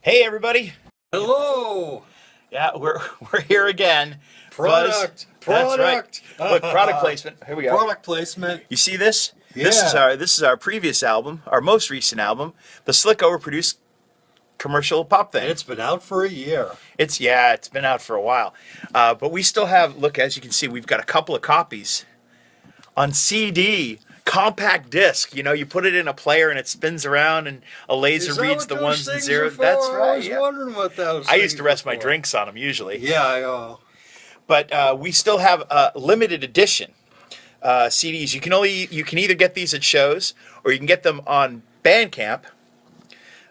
Hey everybody! Hello. Yeah, we're here again. Product. That's right. Look, product placement. Here we go. Product placement. You see this? Yeah. This is our previous album, our most recent album, the slick overproduced commercial pop thing. And it's been out for a year. It's been out for a while, but we still have. Look, as you can see, we've got a couple of copies on CD. Compact disc, you know, you put it in a player and it spins around and a laser reads the ones and zeros. That's right. I was wondering what those I used to rest my for. drinks on them usually. Yeah, I know. But we still have limited edition CDs. You can either get these at shows or you can get them on Bandcamp.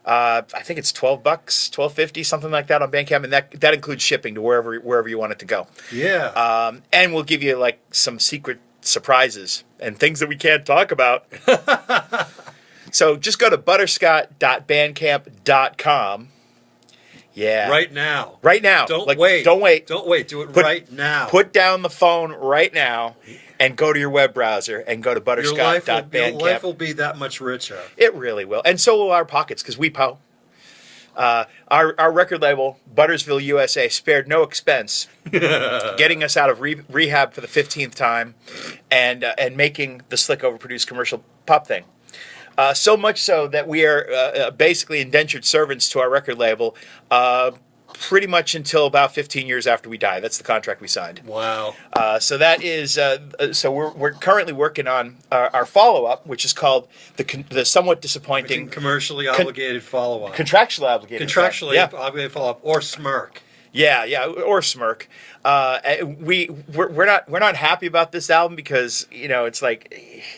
I think it's $12, $12.50, something like that on Bandcamp, and that includes shipping to wherever you want it to go. Yeah. And we'll give you like some secret surprises and things that we can't talk about. So just go to butterscott.bandcamp.com. Yeah. Right now. Right now. Don't like, wait. Don't wait. Don't wait. Do it right now. Put down the phone right now and go to your web browser and go to butterscott.bandcamp. Your life will be that much richer. It really will. And so will our pockets, because we po. Our record label, Buttersville, USA, spared no expense getting us out of rehab for the 15th time and making the slick overproduced commercial pop thing. So much so that we are basically indentured servants to our record label pretty much until about 15 years after we die. That's the contract we signed. Wow. So that is so we're currently working on our follow-up, which is called the somewhat disappointing Commercially obligated follow-up. Contractually obligated. Contractually obligated follow-up, or SMRC. Yeah, or SMRC. We're not happy about this album because it's like.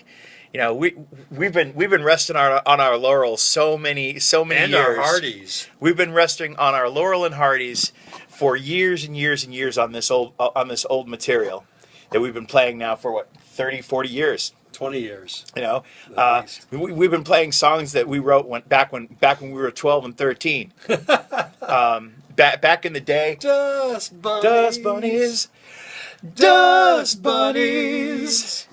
We've been resting on our laurels so many and years. Our Hardies. We've been resting on our laurel and Hardies for years and years and years on this old material that we've been playing now for 30, 40 years. 20 years. We've been playing songs that we wrote back when we were 12 and 13. Back in the day. Dust bunnies. Dust bunnies. Dust bunnies.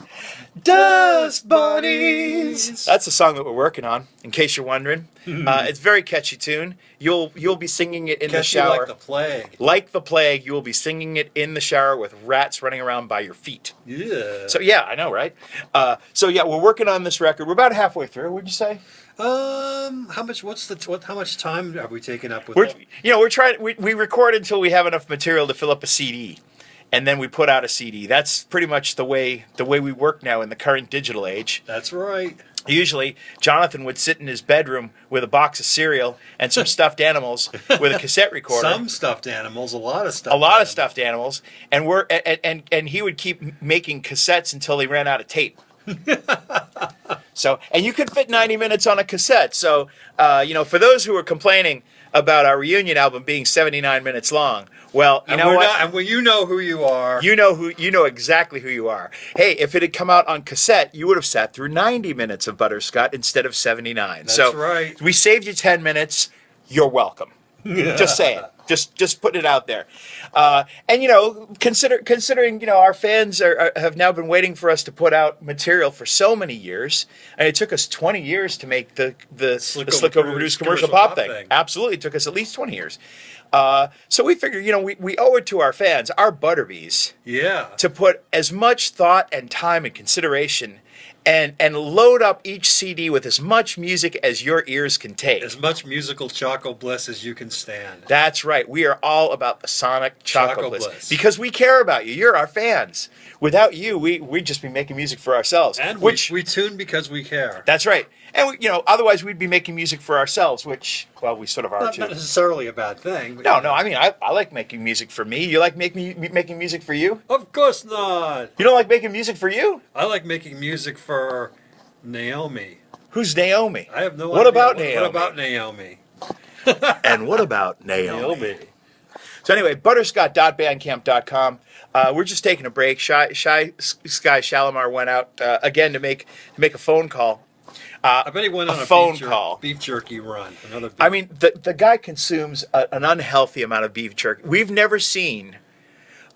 Dust bunnies. That's the song that we're working on. In case you're wondering, it's a very catchy tune. You'll be singing it in the shower like the plague. Like the plague, you will be singing it in the shower with rats running around by your feet. Yeah. So yeah, I know, right? We're working on this record. We're about halfway through. What'd you say? How much? How much time have we taken up with? We're trying. We record until we have enough material to fill up a CD. And then we put out a CD. That's pretty much the way we work now in the current digital age. That's right. Usually, Jonathan would sit in his bedroom with a box of cereal and some stuffed animals with a cassette recorder. Some stuffed animals, a lot of stuffed. Of stuffed animals, and and he would keep making cassettes until he ran out of tape. And you could fit 90 minutes on a cassette. So, for those who are complaining about our reunion album being 79 minutes long. Well, you know what? You know who you are. You know exactly who you are. Hey, if it had come out on cassette, you would have sat through 90 minutes of Butterscott instead of 79. That's right. We saved you 10 minutes. You're welcome. Just saying. Just putting it out there. Considering our fans have now been waiting for us to put out material for so many years, and it took us 20 years to make the slick overproduced commercial pop thing. Absolutely, it took us at least 20 years. So we figured, we owe it to our fans, our Butterbees, to put as much thought and time and consideration and load up each CD with as much music as your ears can take. As much musical choco bliss as you can stand. That's right. We are all about the sonic choco bliss. Because we care about you. You're our fans. Without you, we'd just be making music for ourselves. And we tune because we care. That's right. And otherwise we'd be making music for ourselves, which, well, we sort of are too. Not necessarily a bad thing. No. I mean, I like making music for me. You like making music for you? Of course not. You don't like making music for you? I like making music for Naomi. Who's Naomi? I have no idea. Naomi? What about Naomi? And what about Naomi? So anyway, butterscott.bandcamp.com. We're just taking a break. Shy Sky Shalimar went out again to make a phone call. I bet he went on a phone call. Beef jerky run. I mean, the guy consumes an unhealthy amount of beef jerky. We've never seen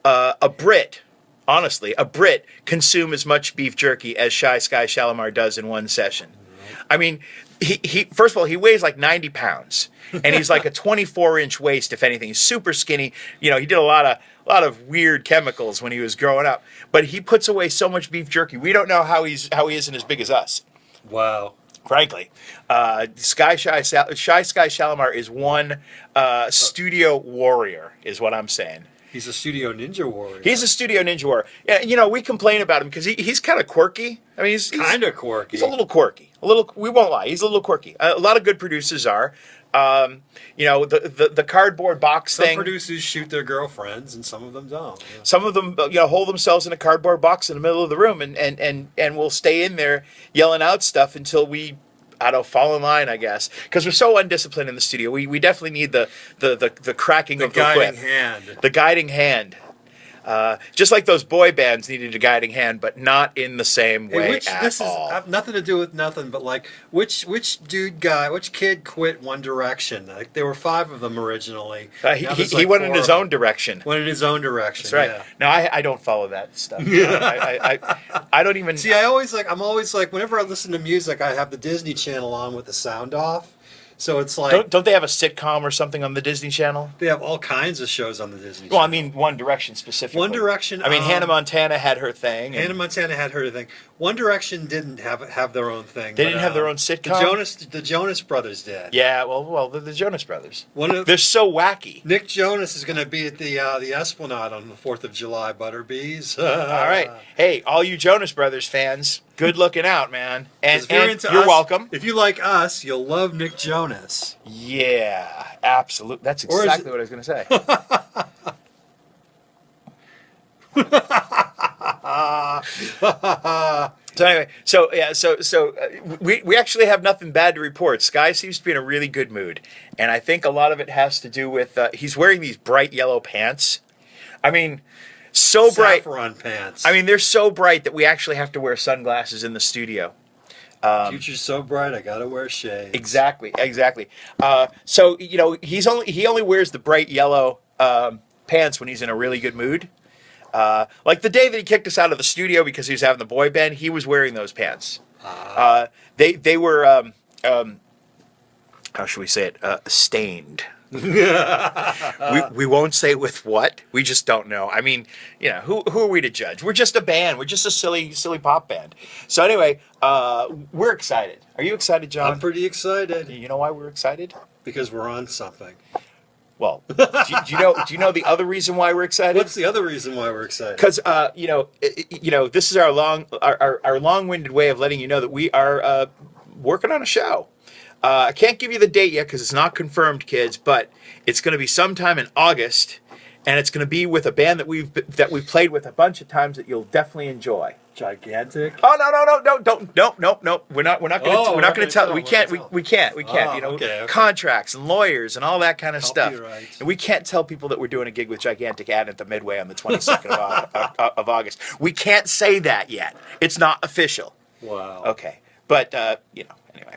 a Brit consume as much beef jerky as Shy Sky Shalimar does in one session. I mean, he first of all, he weighs like 90 pounds, and he's like a 24-inch waist, if anything. He's super skinny. You know, he did a lot of weird chemicals when he was growing up, but he puts away so much beef jerky. We don't know how he isn't as big as us. Wow. Frankly, Sky Shalimar is one studio warrior, is what I'm saying. He's a studio ninja warrior. He's a studio ninja warrior. Yeah, you know, we complain about him because he's kind of quirky. I mean, he's kind of quirky. He's a little quirky. We won't lie. He's a little quirky. A lot of good producers are. You know, the cardboard box thing. Some producers shoot their girlfriends, and some of them don't. Yeah. Some of them, you know, hold themselves in a cardboard box in the middle of the room, and will stay in there yelling out stuff until we, I don't know, fall in line, I guess, because we're so undisciplined in the studio. We definitely need the cracking of the whip, the guiding hand. Just like those boy bands needed a guiding hand, but not in the same way this all. Has nothing to do with nothing, but like which kid quit One Direction? Like there were 5 of them originally. He went in his own direction. Went in his own direction. That's right. Yeah. No, I don't follow that stuff. I don't even see. I'm always like whenever I listen to music, I have the Disney Channel on with the sound off. So it's like don't they have a sitcom or something on the Disney Channel? They have all kinds of shows on the Disney Channel. Well, I mean One Direction specifically. One Direction. I mean Hannah Montana had her thing. Hannah Montana had her thing. One Direction didn't have their own thing. They didn't have their own sitcom. The Jonas Brothers did. Yeah, well, the Jonas Brothers. They're so wacky. Nick Jonas is going to be at the Esplanade on the 4th of July. Butterbees. All right, hey, all you Jonas Brothers fans, good looking out, man. And you're us, welcome. If you like us, you'll love Nick Jonas. Yeah, absolutely. That's exactly what I was going to say. So anyway, we actually have nothing bad to report. Sky seems to be in a really good mood, and I think a lot of it has to do with he's wearing these bright yellow pants. I mean, so bright. Saffron pants. I mean, they're so bright that we actually have to wear sunglasses in the studio. Future's so bright, I gotta wear shades. Exactly. So you know, he only wears the bright yellow pants when he's in a really good mood. Like the day that he kicked us out of the studio because he was having the boy band, he was wearing those pants. They were how should we say it? Stained. we won't say with what. We just don't know. I mean, you know, who are we to judge? We're just a band. We're just a silly pop band. So anyway, we're excited. Are you excited, John? I'm pretty excited. You know why we're excited? Because we're on something. Well, do you know the other reason why we're excited? What's the other reason why we're excited? Because you know, this is our long-winded way of letting you know that we are working on a show. I can't give you the date yet because it's not confirmed, kids, but it's going to be sometime in August, and it's going to be with a band that we've played with a bunch of times that you'll definitely enjoy. Gigantic. Oh no! We're not going to tell. We can't. Oh, you know, okay. contracts and lawyers and all that kind of stuff. Copyright. And we can't tell people that we're doing a gig with Gigantic at the Midway on the 22nd of August. We can't say that yet. It's not official. Wow. Okay, but you know, anyway,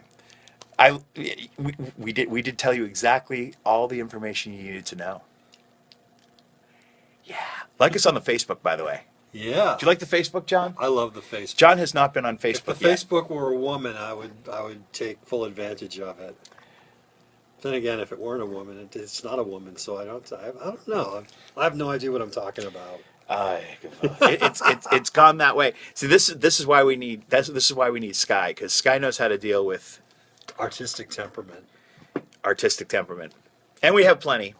we did tell you exactly all the information you needed to know. Yeah, like us on the Facebook, by the way. Yeah. Do you like the Facebook, John? I love the Facebook. John has not been on Facebook If the yet. Facebook were a woman, I would take full advantage of it. Then again, if it weren't a woman, it's not a woman, so I don't know. I have no idea what I'm talking about. It's gone that way. See, this is why we need Sky, because Sky knows how to deal with artistic temperament, and we have plenty.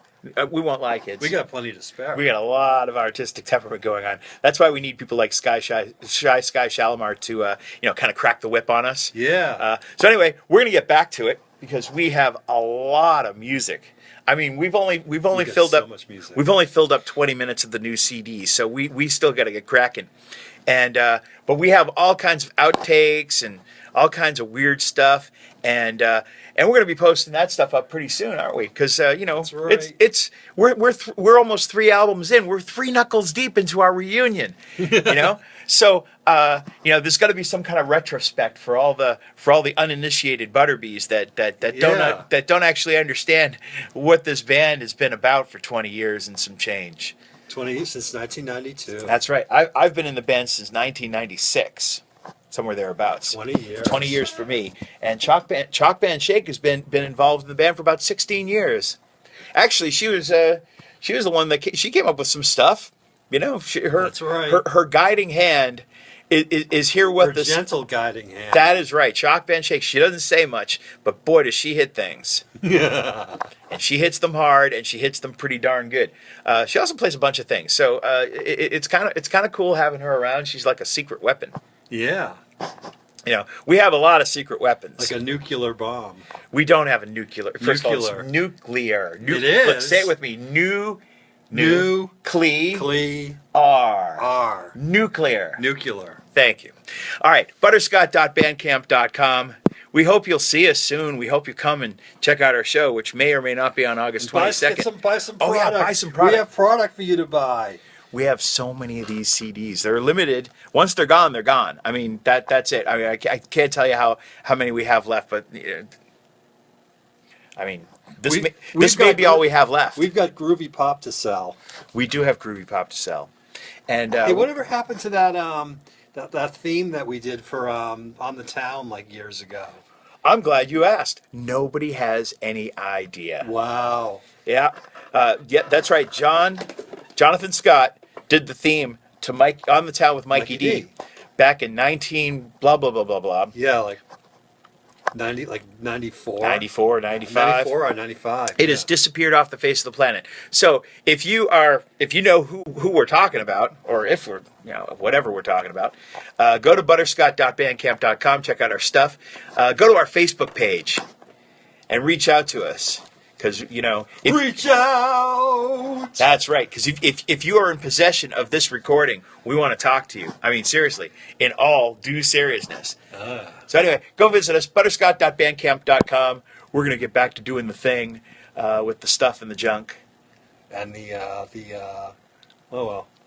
We won't lie, kids. We got plenty to spare. We got a lot of artistic temperament going on. That's why we need people like Sky Shalimar to you know, kind of crack the whip on us. Yeah. So anyway, we're gonna get back to it because we have a lot of music. I mean, we've only filled up much music. We've only filled up 20 minutes of the new CD, so we still got to get cracking. And but we have all kinds of outtakes and all kinds of weird stuff, and we're going to be posting that stuff up pretty soon, aren't we? Because you know, that's right. we're almost 3 albums in. We're 3 knuckles deep into our reunion, you know. So you know, there's got to be some kind of retrospect for all the uninitiated Butterbees that don't actually understand what this band has been about for 20 years and some change. 20 since 1992. That's right. I've been in the band since 1996. somewhere thereabouts. 20 years. 20 years for me. And Chalk Band Shake has been involved in the band for about 16 years. Actually, she was the one that she came up with some stuff. You know, That's right. Her guiding hand is here with us. Gentle guiding hand. That is right. Chalk Band Shake. She doesn't say much, but boy, does she hit things. Yeah. And she hits them hard, and she hits them pretty darn good. She also plays a bunch of things, so it's kind of cool having her around. She's like a secret weapon. Yeah. You know, we have a lot of secret weapons. Like a nuclear bomb. We don't have a nuclear. First Nuclear. of all, it's nuclear. It is. Look, say it with me. Nuclear. R. Nuclear. Nuclear. Thank you. All right, butterscott.bandcamp.com. We hope you'll see us soon. We hope you come and check out our show, which may or may not be on August 22nd. Buy some product. Oh, yeah, buy some product. We have product for you to buy. We have so many of these CDs. They're limited. Once they're gone, they're gone. I mean, that's it. I mean, I can't tell you how many we have left, but I mean, this may be all we have left. We've got groovy pop to sell. We do have groovy pop to sell. And hey, whatever happened to that that theme that we did for On the Town like years ago? I'm glad you asked. Nobody has any idea. Wow. Yeah. Yeah, that's right. Jonathan Scott did the theme to On the Town with Mikey D. Back in 19 blah blah blah blah blah. Yeah, like 94. 94, 95. 94 or 95. It has disappeared off the face of the planet. So if you know who we're talking about, or if we're, whatever we're talking about, go to butterscott.bandcamp.com, check out our stuff. Go to our Facebook page and reach out to us. Because, reach out! That's right. Because if you are in possession of this recording, we want to talk to you. I mean, seriously, in all due seriousness. So anyway, go visit us, butterscott.bandcamp.com. We're going to get back to doing the thing with the stuff and the junk. And the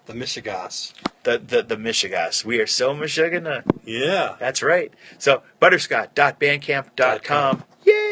Michigas. The Michigas. We are so Michigan. Yeah. That's right. So, butterscott.bandcamp.com. Yay!